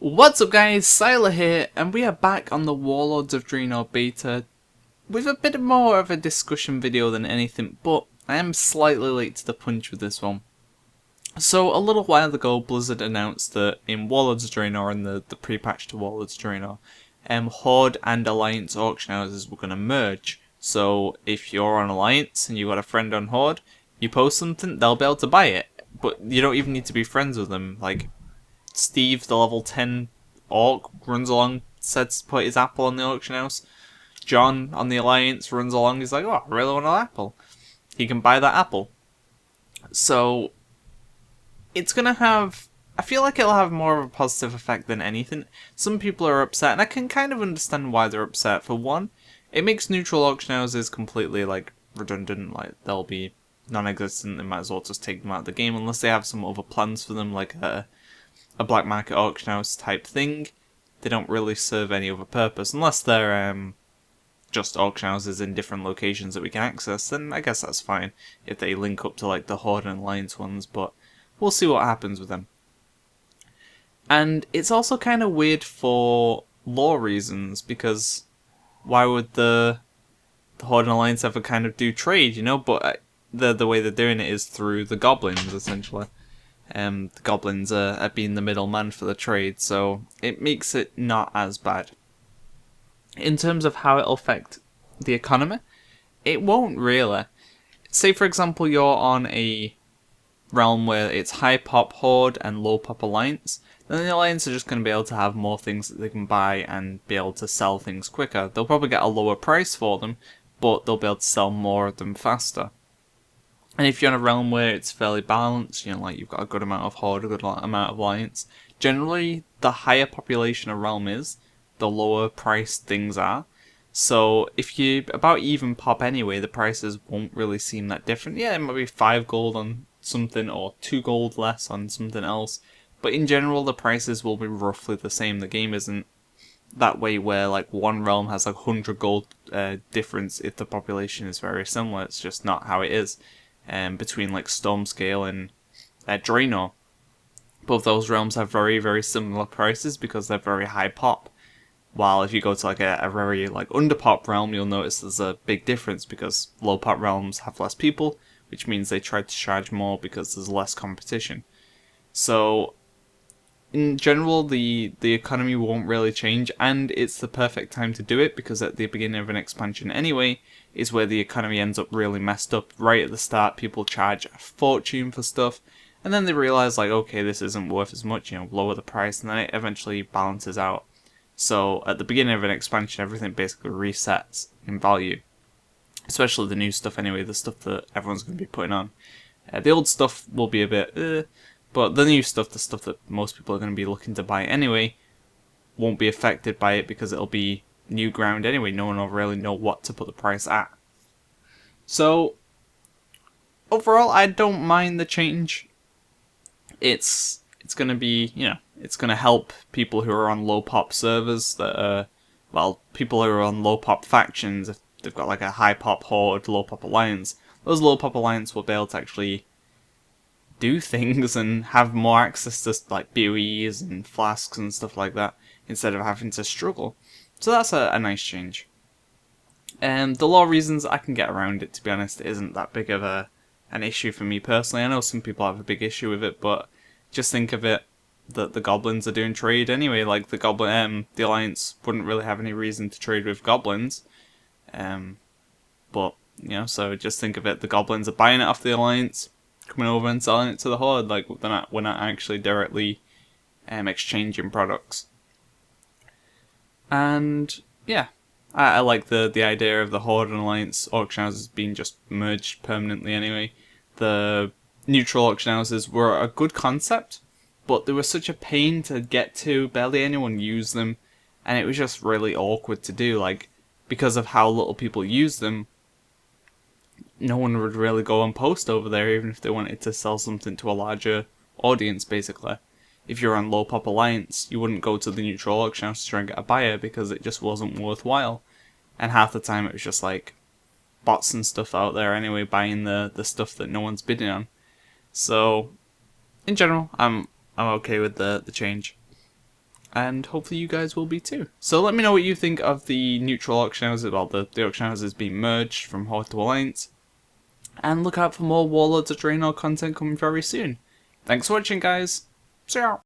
What's up guys, Syiler here, and we are back on the Warlords of Draenor beta with a bit more of a discussion video than anything, but I am slightly late to the punch with this one. So a little while ago Blizzard announced that in Warlords of Draenor and the pre-patch to Warlords of Draenor, Horde and Alliance auction houses were going to merge. So if you're on Alliance and you got a friend on Horde, you post something, they'll be able to buy it, but you don't even need to be friends with them. Like, Steve, the level 10 orc, runs along, says to put his apple on the auction house. John on the Alliance runs along, he's like, oh, I really want an apple. He can buy that apple. So, it's gonna have, I feel like it'll have more of a positive effect than anything. Some people are upset, and I can kind of understand why they're upset. For one, it makes neutral auction houses completely, redundant, they'll be non-existent, they might as well just take them out of the game, unless they have some other plans for them, like a black market auction house type thing. They don't really serve any other purpose unless they're just auction houses in different locations that we can access. Then I guess that's fine if they link up to like the Horde and Alliance ones, but we'll see what happens with them. And it's also kind of weird for lore reasons, because why would the Horde and Alliance ever kind of do trade, you know? But the way they're doing it is through the goblins, essentially. The goblins are being the middleman for the trade, so it makes it not as bad. In terms of how it'll affect the economy, it won't really. Say for example you're on a realm where it's high pop Horde and low pop Alliance, then the Alliance are just going to be able to have more things that they can buy and be able to sell things quicker. They'll probably get a lower price for them, but they'll be able to sell more of them faster. And if you're in a realm where it's fairly balanced, you know, like you've got a good amount of Horde, a good amount of Alliance, generally the higher population a realm is, the lower priced things are. So if you about even pop anyway, the prices won't really seem that different. Yeah, it might be 5 gold on something or 2 gold less on something else, but in general the prices will be roughly the same. The game isn't that way where like one realm has like 100 gold difference if the population is very similar. It's just not how it is. Between like Stormscale and Draenor. Both those realms have very, very similar prices because they're very high pop. While if you go to like a very like under pop realm, you'll notice there's a big difference because low pop realms have less people, which means they try to charge more because there's less competition. So in general, the economy won't really change, and it's the perfect time to do it because at the beginning of an expansion anyway is where the economy ends up really messed up. Right at the start, people charge a fortune for stuff, and then they realize like, okay, this isn't worth as much, you know, lower the price, and then it eventually balances out. So at the beginning of an expansion, everything basically resets in value, especially the new stuff anyway, the stuff that everyone's going to be putting on. The old stuff will be a bit but the new stuff, the stuff that most people are going to be looking to buy anyway, won't be affected by it because it'll be new ground anyway. No one will really know what to put the price at. So, overall, I don't mind the change. It's going to be, you know, it's going to help people who are on low pop servers that are, well, people who are on low pop factions. If they've got like a high pop Horde, low pop Alliance, those low pop Alliance will be able to actually do things and have more access to like BOEs and flasks and stuff like that instead of having to struggle. So that's a nice change. And the law reasons, I can get around it, to be honest. It isn't that big of an issue for me personally. I know some people have a big issue with it, but just think of it that the goblins are doing trade anyway. Like the Alliance wouldn't really have any reason to trade with goblins. But you know, so just think of it, the goblins are buying it off the Alliance, coming over and selling it to the Horde. Like we're not actually directly exchanging products. And yeah, I like the idea of the Horde and Alliance auction houses being just merged permanently anyway. The neutral auction houses were a good concept, but they were such a pain to get to. Barely anyone used them, and it was just really awkward to do. Like, because of how little people use them, no one would really go and post over there even if they wanted to sell something to a larger audience, basically. If you're on low pop Alliance, you wouldn't go to the neutral auction house to try and get a buyer because it just wasn't worthwhile. And half the time it was just like bots and stuff out there anyway buying the stuff that no one's bidding on. So in general, I'm okay with the change. and hopefully you guys will be too. So let me know what you think of the neutral auction houses, well, the auction houses being merged from Horde to Alliance, and look out for more Warlords of Draenor content coming very soon. Thanks for watching, guys. See ya!